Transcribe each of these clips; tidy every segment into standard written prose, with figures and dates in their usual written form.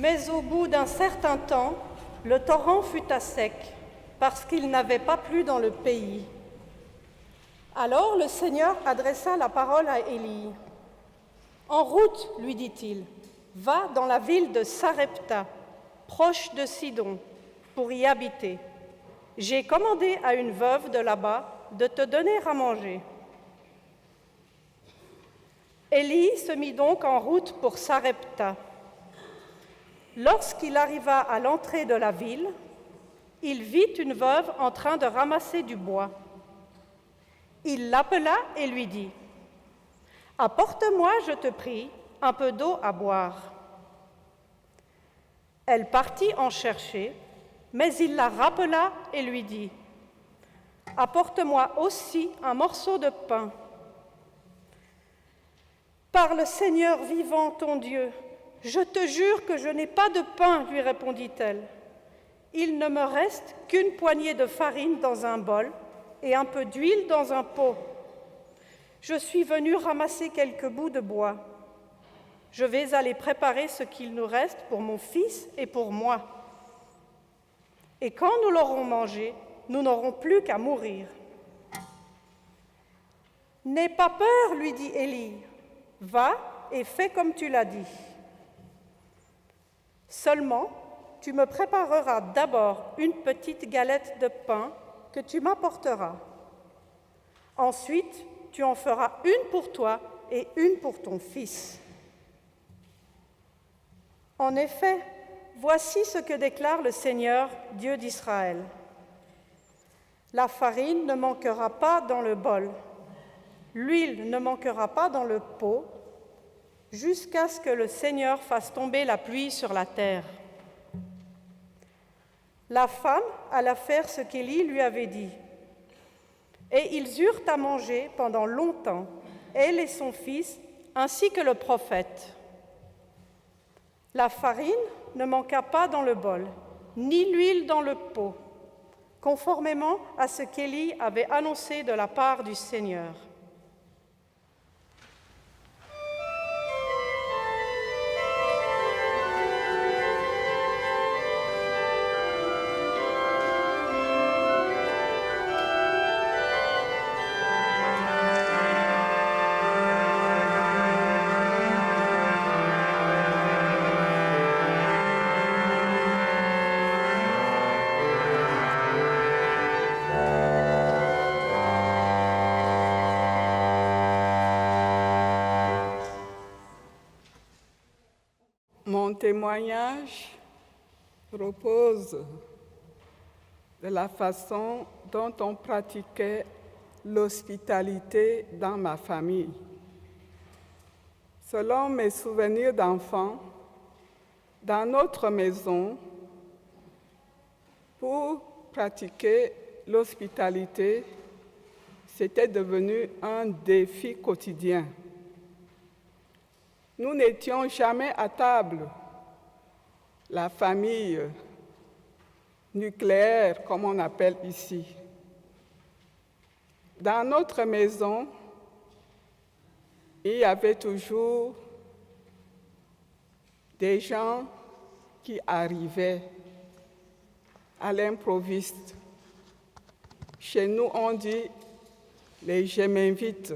Mais au bout d'un certain temps, le torrent fut à sec, parce qu'il n'avait pas plu dans le pays. Alors le Seigneur adressa la parole à Élie. « En route, lui dit-il, va dans la ville de Sarepta, proche de Sidon, pour y habiter. J'ai commandé à une veuve de là-bas de te donner à manger. » Élie se mit donc en route pour Sarepta. Lorsqu'il arriva à l'entrée de la ville, il vit une veuve en train de ramasser du bois. Il l'appela et lui dit « Apporte-moi, je te prie, un peu d'eau à boire. » Elle partit en chercher, mais il la rappela et lui dit « Apporte-moi aussi un morceau de pain. » « Par le Seigneur vivant, ton Dieu, je te jure que je n'ai pas de pain, lui répondit-elle. Il ne me reste qu'une poignée de farine dans un bol et un peu d'huile dans un pot. Je suis venue ramasser quelques bouts de bois. Je vais aller préparer ce qu'il nous reste pour mon fils et pour moi. Et quand nous l'aurons mangé, nous n'aurons plus qu'à mourir. » « N'aie pas peur, lui dit Élie. Va et fais comme tu l'as dit. Seulement, tu me prépareras d'abord une petite galette de pain que tu m'apporteras. Ensuite, tu en feras une pour toi et une pour ton fils. » En effet, voici ce que déclare le Seigneur, Dieu d'Israël. La farine ne manquera pas dans le bol. L'huile ne manquera pas dans le pot, jusqu'à ce que le Seigneur fasse tomber la pluie sur la terre. La femme alla faire ce qu'Élie lui avait dit. Et ils eurent à manger pendant longtemps, elle et son fils, ainsi que le prophète. La farine ne manqua pas dans le bol, ni l'huile dans le pot, conformément à ce qu'Élie avait annoncé de la part du Seigneur. Mon témoignage repose de la façon dont on pratiquait l'hospitalité dans ma famille. Selon mes souvenirs d'enfant, dans notre maison, pour pratiquer l'hospitalité, c'était devenu un défi quotidien. Nous n'étions jamais à table. La famille nucléaire, comme on appelle ici. Dans notre maison, il y avait toujours des gens qui arrivaient à l'improviste. Chez nous, on dit « les je m'invite ».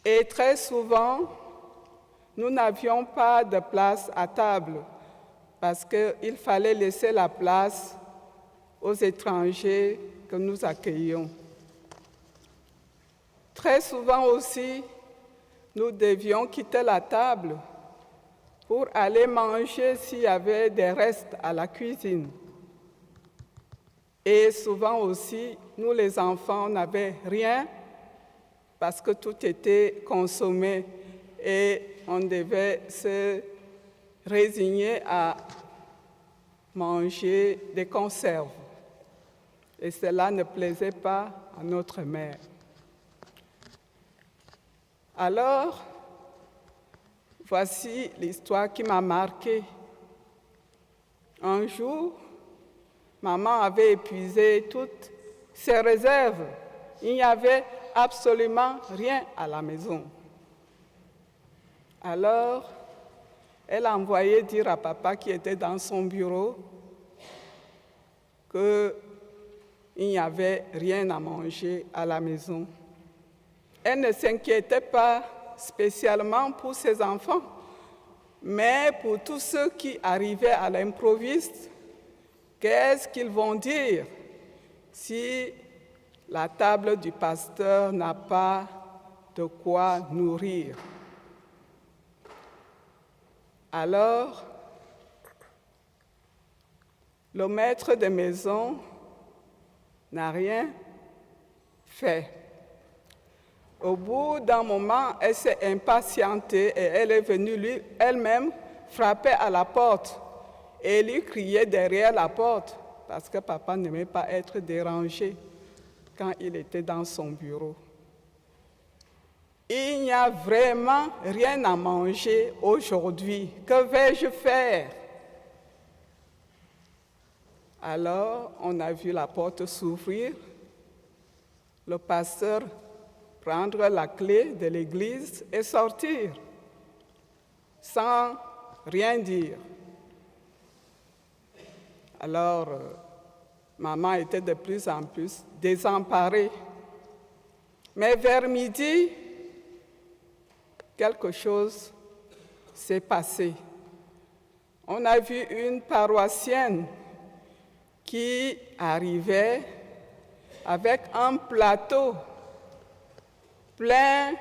Et très souvent, nous n'avions pas de place à table parce qu'il fallait laisser la place aux étrangers que nous accueillions. Très souvent aussi, nous devions quitter la table pour aller manger s'il y avait des restes à la cuisine. Et souvent aussi, nous les enfants n'avaient rien parce que tout était consommé et on devait se résigner à manger des conserves. Et cela ne plaisait pas à notre mère. Alors, voici l'histoire qui m'a marquée. Un jour, maman avait épuisé toutes ses réserves. Il n'y avait absolument rien à la maison. Alors, Elle a envoyé dire à papa qui était dans son bureau qu'il n'y avait rien à manger à la maison. Elle ne s'inquiétait pas spécialement pour ses enfants, mais pour tous ceux qui arrivaient à l'improviste, qu'est-ce qu'ils vont dire si la table du pasteur n'a pas de quoi nourrir? Alors, le maître de maison n'a rien fait. Au bout d'un moment, elle s'est impatientée et elle est venue elle-même frapper à la porte et lui crier derrière la porte parce que papa n'aimait pas être dérangé quand il était dans son bureau. Il n'y a vraiment rien à manger aujourd'hui. Que vais-je faire? Alors, on a vu la porte s'ouvrir, le pasteur prendre la clé de l'église et sortir, sans rien dire. Alors, maman était de plus en plus désemparée. Mais vers midi, quelque chose s'est passé. On a vu une paroissienne qui arrivait avec un plateau plein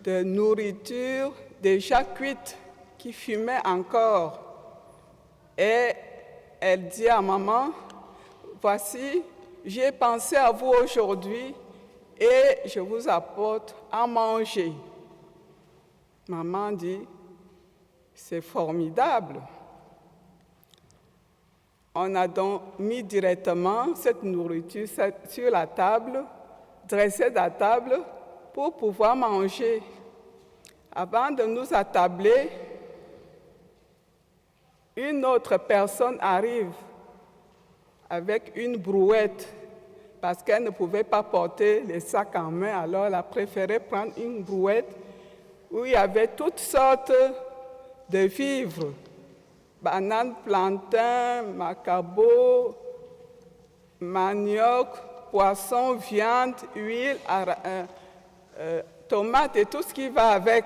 de nourriture déjà cuite qui fumait encore. Et elle dit à maman, voici, j'ai pensé à vous aujourd'hui et je vous apporte à manger. Maman dit, c'est formidable. On a donc mis directement cette nourriture sur la table, dressé la table pour pouvoir manger. Avant de nous attabler, une autre personne arrive avec une brouette parce qu'elle ne pouvait pas porter les sacs en main, alors elle a préféré prendre une brouette où il y avait toutes sortes de vivres, bananes, plantains, macabo, manioc, poisson, viande, huile, tomates et tout ce qui va avec.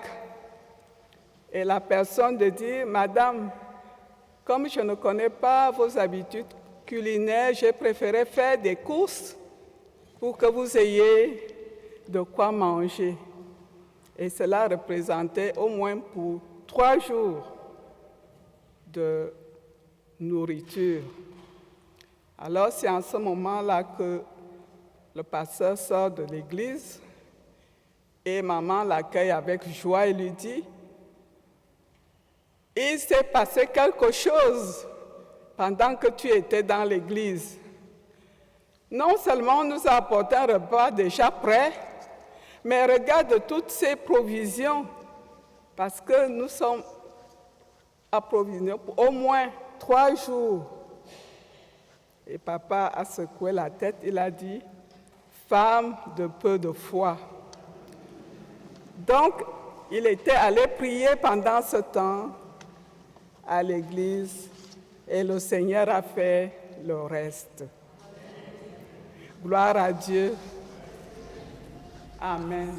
Et la personne de dire, Madame, comme je ne connais pas vos habitudes culinaires, j'ai préféré faire des courses pour que vous ayez de quoi manger. Et cela représentait au moins pour 3 jours de nourriture. Alors c'est en ce moment-là que le pasteur sort de l'église et maman l'accueille avec joie et lui dit, il s'est passé quelque chose pendant que tu étais dans l'église. Non seulement on nous a apporté un repas déjà prêt, mais regarde toutes ces provisions, parce que nous sommes approvisionnés pour au moins 3 jours. Et papa a secoué la tête, il a dit, femme de peu de foi. Donc, il était allé prier pendant ce temps à l'église et le Seigneur a fait le reste. Gloire à Dieu. Amen.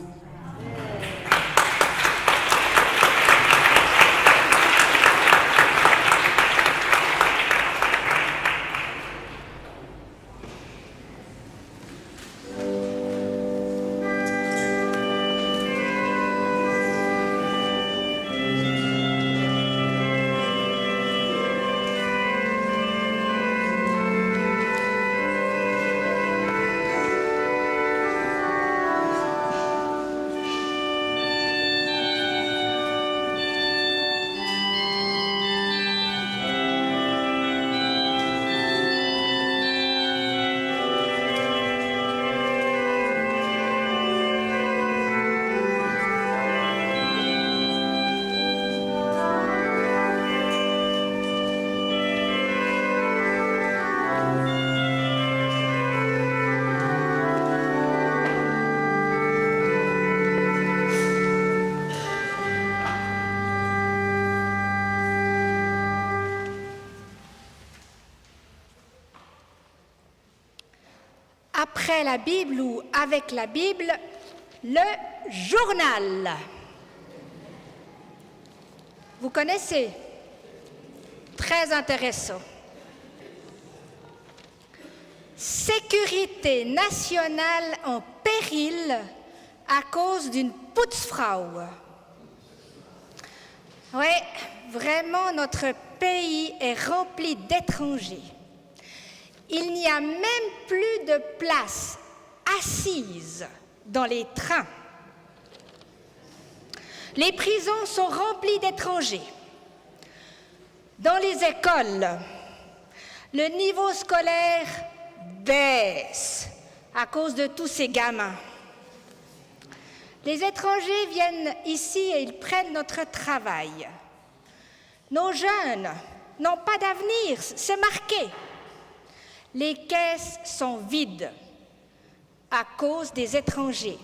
après la Bible ou avec la Bible, le journal. Vous connaissez? Très intéressant. Sécurité nationale en péril à cause d'une Putzfrau. Oui, vraiment, notre pays est rempli d'étrangers. Il n'y a même plus de place assise dans les trains. Les prisons sont remplies d'étrangers. Dans les écoles, le niveau scolaire baisse à cause de tous ces gamins. Les étrangers viennent ici et ils prennent notre travail. Nos jeunes n'ont pas d'avenir, c'est marqué. Les caisses sont vides à cause des étrangers.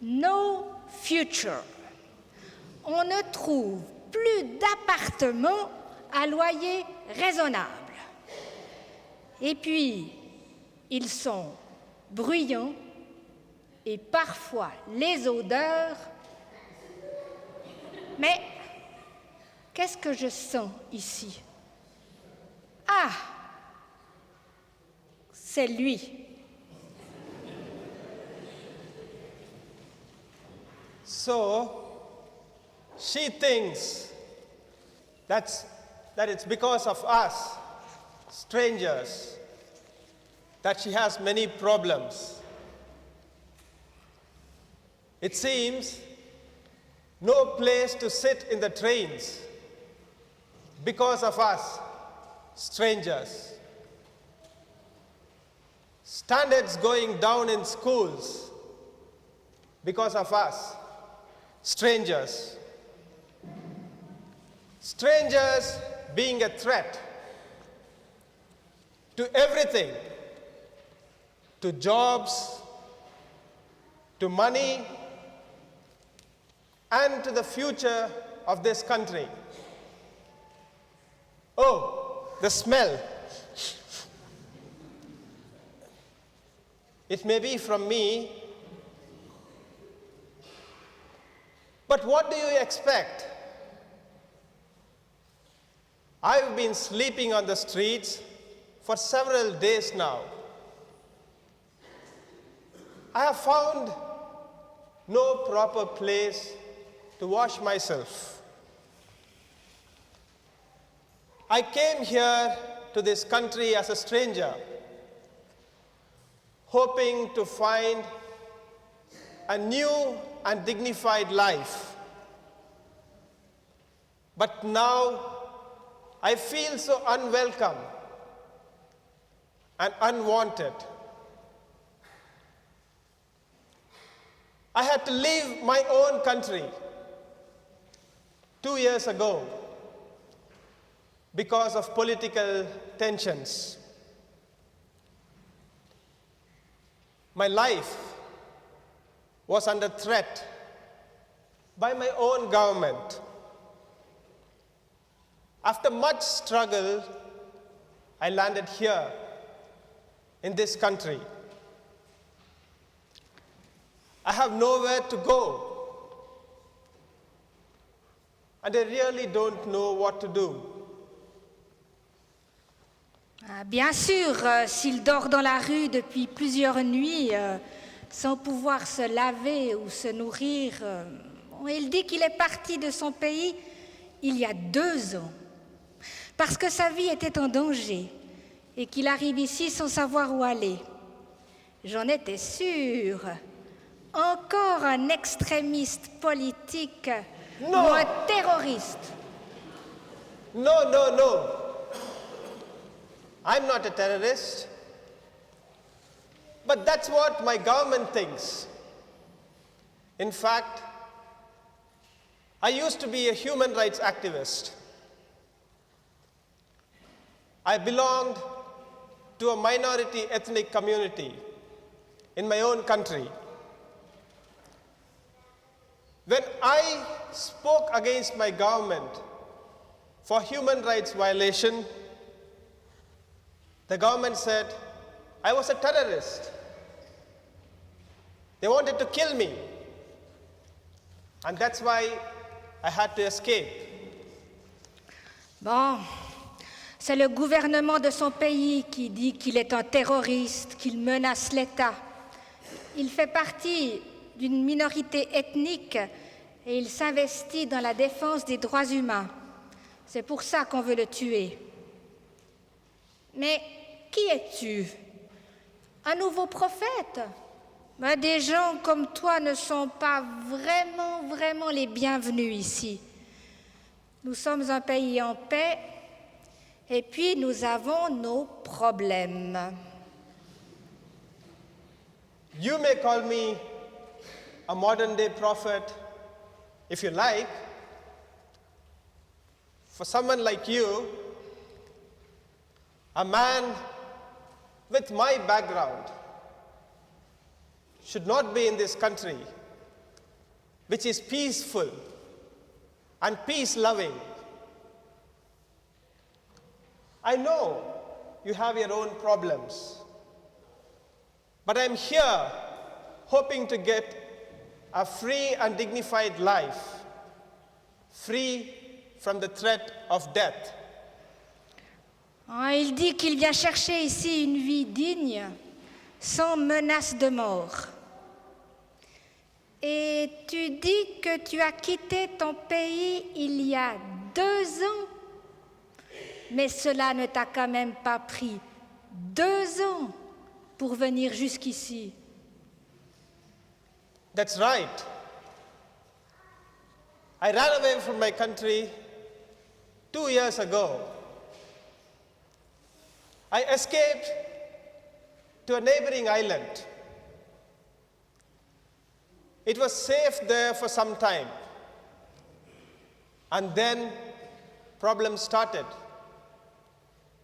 No future. On ne trouve plus d'appartements à loyer raisonnable. Et puis, ils sont bruyants et parfois les odeurs. Mais qu'est-ce que je sens ici? Ah, c'est lui. So, she thinks that it's because of us, strangers, that she has many problems. It seems no place to sit in the trains because of us, strangers. Standards going down in schools because of us, strangers. Strangers being a threat to everything, to jobs, to money, and to the future of this country. Oh, the smell. It may be from me, but what do you expect? I've been sleeping on the streets for several days now. I have found no proper place to wash myself. I came here to this country as a stranger, hoping to find a new and dignified life. But now I feel so unwelcome and unwanted. I had to leave my own country 2 years ago because of political tensions. My life was under threat by my own government. After much struggle, I landed here in this country. I have nowhere to go, and I really don't know what to do. Bien sûr, s'il dort dans la rue depuis plusieurs nuits, sans pouvoir se laver ou se nourrir, il dit qu'il est parti de son pays il y a 2 ans, parce que sa vie était en danger et qu'il arrive ici sans savoir où aller. J'en étais sûre. Encore un extrémiste politique ou un terroriste. No, no, no. I'm not a terrorist. But that's what my government thinks. In fact, I used to be a human rights activist. I belonged to a minority ethnic community in my own country. When I spoke against my government for human rights violation, the government said I was a terrorist. They wanted to kill me. And that's why I had to escape. Bon, c'est le gouvernement de son pays qui dit qu'il est un terroriste, qu'il menace l'État. Il fait partie d'une minorité ethnique et il s'investit dans la défense des droits humains. C'est pour ça qu'on veut le tuer. Mais qui es-tu? Un nouveau prophète? Ben, des gens comme toi ne sont pas vraiment les bienvenus ici. Nous sommes un pays en paix et puis nous avons nos problèmes. You may call me a modern day prophet if you like. For someone like you, a man with my background should not be in this country, which is peaceful and peace-loving. I know you have your own problems, but I'm here hoping to get a free and dignified life, free from the threat of death. Il dit qu'il vient chercher ici une vie digne, sans menace de mort. Et tu dis que tu as quitté ton pays il y a 2 ans, mais cela ne t'a quand même pas pris 2 ans pour venir jusqu'ici. That's right. I ran away from my country 2 years ago. I escaped to a neighboring island. It was safe there for some time. And then problems started.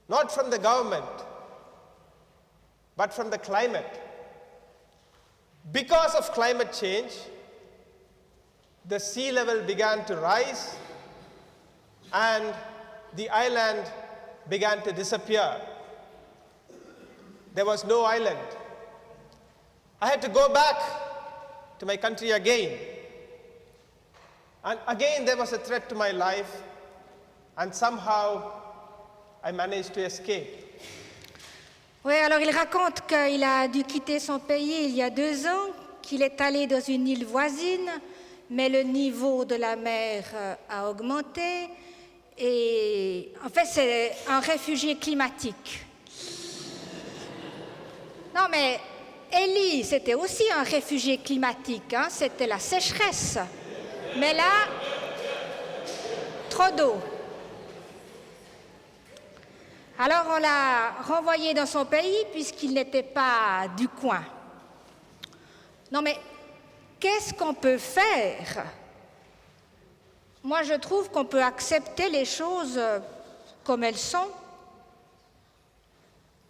Not from the government, but from the climate. Because of climate change, the sea level began to rise and the island began to disappear. There was no island. I had to go back to my country again. And again there was a threat to my life, and somehow I managed to escape. Oui, alors il raconte qu'il a dû quitter son pays il y a 2 ans, qu'il est allé dans une île voisine, mais le niveau de la mer a augmenté. Et en fait, c'est un réfugié climatique. Non, mais Élie, c'était aussi un réfugié climatique, hein, c'était la sécheresse. Mais là, trop d'eau. Alors on l'a renvoyé dans son pays puisqu'il n'était pas du coin. Non mais, qu'est-ce qu'on peut faire? Moi je trouve qu'on peut accepter les choses comme elles sont,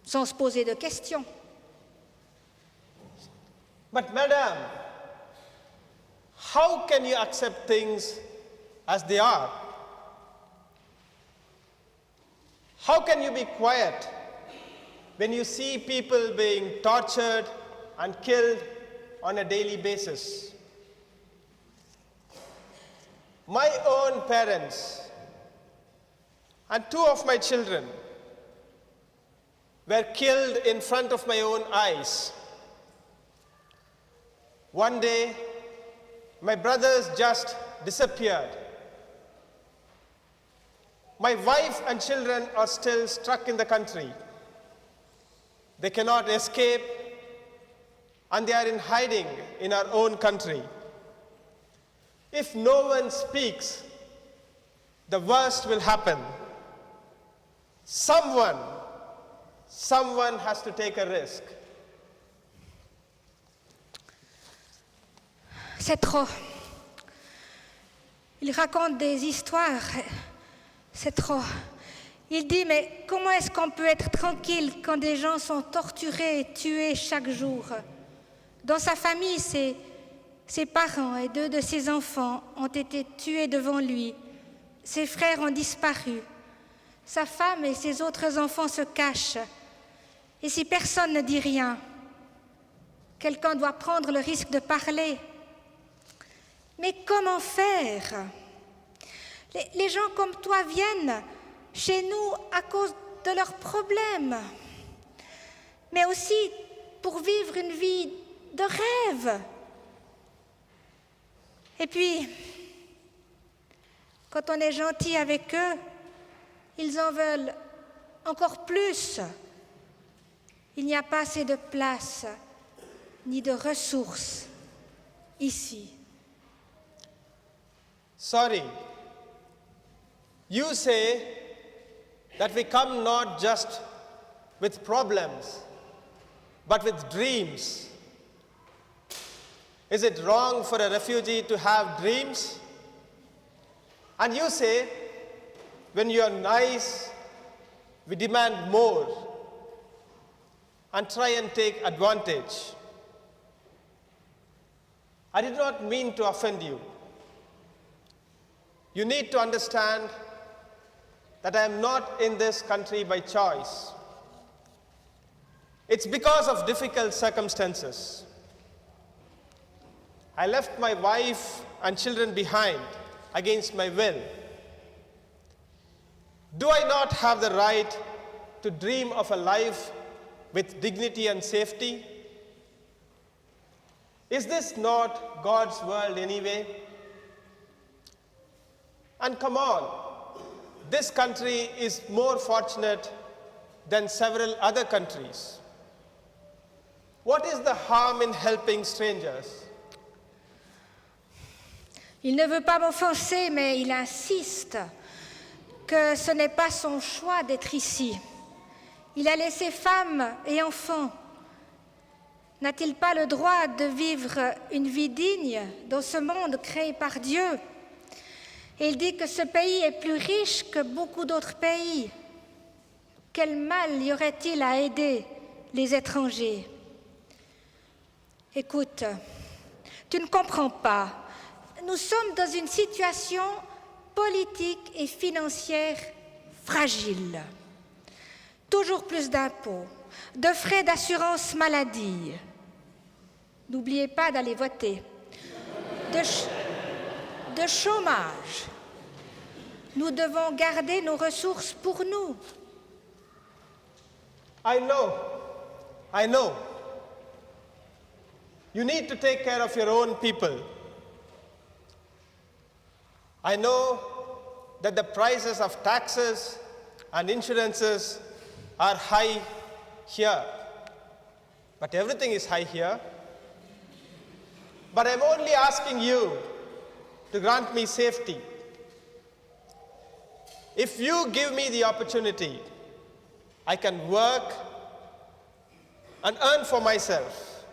sans se poser de questions. But madam, how can you accept things as they are? How can you be quiet when you see people being tortured and killed on a daily basis? My own parents and 2 of my children were killed in front of my own eyes. One day, my brothers just disappeared. My wife and children are still stuck in the country. They cannot escape, and they are in hiding in our own country. If no one speaks, the worst will happen. Someone has to take a risk. C'est trop. Il raconte des histoires. C'est trop. Il dit, mais comment est-ce qu'on peut être tranquille quand des gens sont torturés et tués chaque jour? Dans sa famille, ses parents et 2 de ses enfants ont été tués devant lui. Ses frères ont disparu. Sa femme et ses autres enfants se cachent. Et si personne ne dit rien, quelqu'un doit prendre le risque de parler. Mais comment faire? Les gens comme toi viennent chez nous à cause de leurs problèmes, mais aussi pour vivre une vie de rêve. Et puis, quand on est gentil avec eux, ils en veulent encore plus. Il n'y a pas assez de place ni de ressources ici. Sorry. You say that we come not just with problems, but with dreams. Is it wrong for a refugee to have dreams? And you say, when you are nice, we demand more and try and take advantage. I did not mean to offend you. You need to understand that I am not in this country by choice. It's because of difficult circumstances. I left my wife and children behind against my will. Do I not have the right to dream of a life with dignity and safety? Is this not God's world anyway? And come on, this country is more fortunate than several other countries. What is the harm in helping strangers? Il ne veut pas m'offenser, mais il insiste que ce n'est pas son choix d'être ici. Il a laissé femme et enfants. N'a-t-il pas le droit de vivre une vie digne dans ce monde créé par Dieu? Et il dit que ce pays est plus riche que beaucoup d'autres pays. Quel mal y aurait-il à aider les étrangers? Écoute, tu ne comprends pas. Nous sommes dans une situation politique et financière fragile. Toujours plus d'impôts, de frais d'assurance maladie. N'oubliez pas d'aller voter. De chômage. Nous devons garder nos ressources pour nous. I know. You need to take care of your own people. I know that the prices of taxes and insurances are high here. But everything is high here. But I'm only asking you to grant me safety. If you give me the opportunity, I can work and earn for myself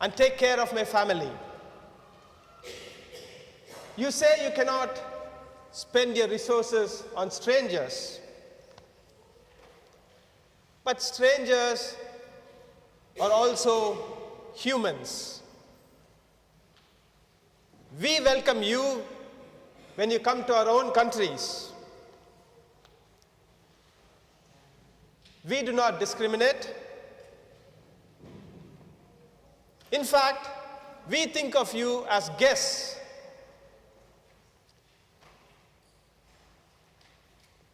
and take care of my family. You say you cannot spend your resources on strangers, but strangers are also humans. We welcome you when you come to our own countries. We do not discriminate. In fact, we think of you as guests.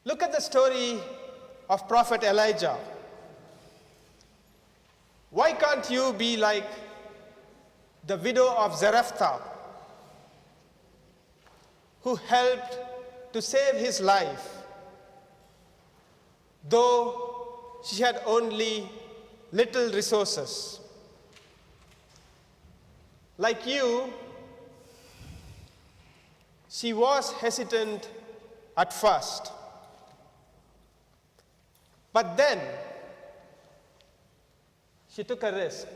Look at the story of Prophet Elijah. Why can't you be like the widow of Zarephath, who helped to save his life, though she had only little resources? Like you, she was hesitant at first. But then, she took a risk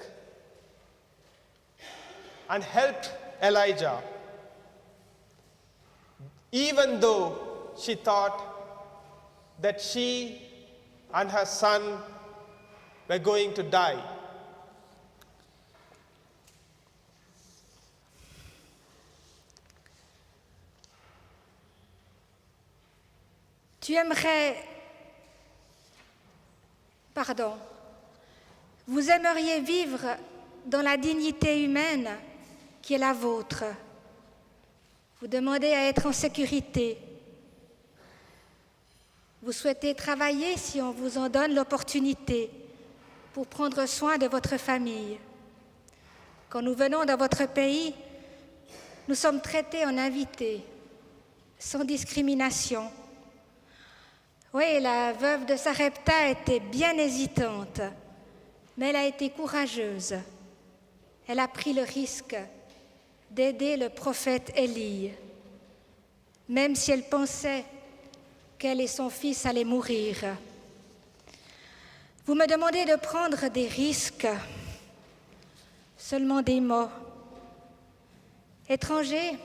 and helped Elijah, even though she thought that she and her son were going to die. Tu aimerais Pardon. Vous aimeriez vivre dans la dignité humaine qui est la vôtre. Vous demandez à être en sécurité. Vous souhaitez travailler si on vous en donne l'opportunité pour prendre soin de votre famille. Quand nous venons dans votre pays, nous sommes traités en invités, sans discrimination. Oui, la veuve de Sarepta était bien hésitante, mais elle a été courageuse. Elle a pris le risque d'aider le prophète Élie, même si elle pensait qu'elle et son fils allaient mourir. Vous me demandez de prendre des risques, seulement des mots. Étranger,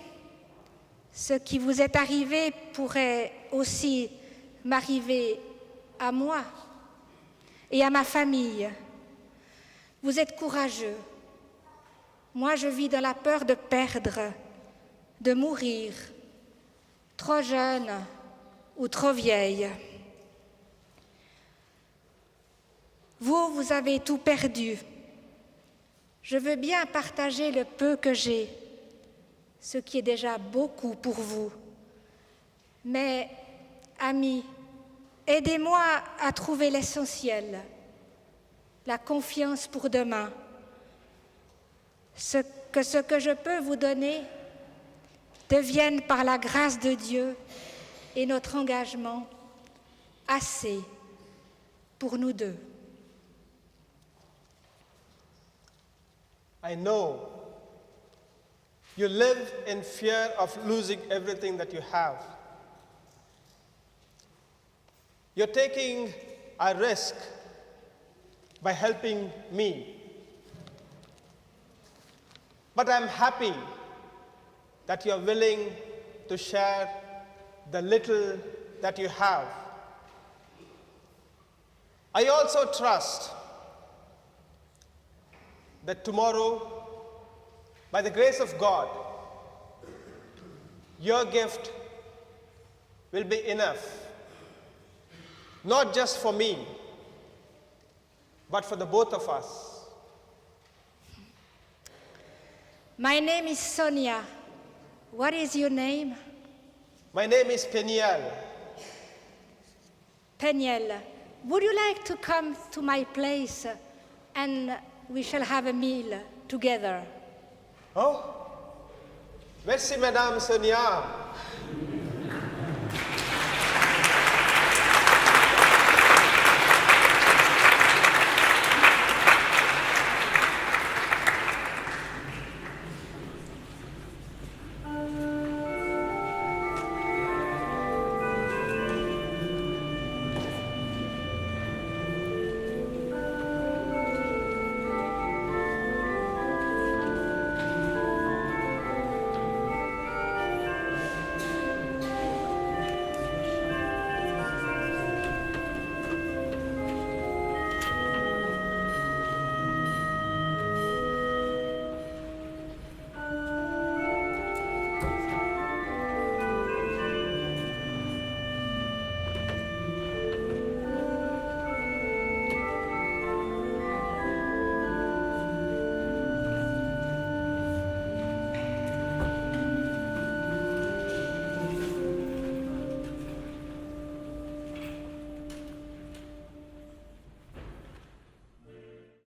ce qui vous est arrivé pourrait aussi m'arriver à moi et à ma famille. Vous êtes courageux. Moi, je vis dans la peur de perdre, de mourir, trop jeune ou trop vieille. Vous avez tout perdu. Je veux bien partager le peu que j'ai, ce qui est déjà beaucoup pour vous. Mais, amis, aidez-moi à trouver l'essentiel, la confiance pour demain. Ce que je peux vous donner devienne par la grâce de Dieu et notre engagement assez pour nous deux. I know you live in fear of losing everything that you have. You're taking a risk by helping me. But I'm happy that you're willing to share the little that you have. I also trust that tomorrow, by the grace of God, your gift will be enough, not just for me, but for the both of us. My name is Sonia. What is your name? My name is Peniel. Peniel. Would you like to come to my place and we shall have a meal together? Oh, merci Madame Sonia.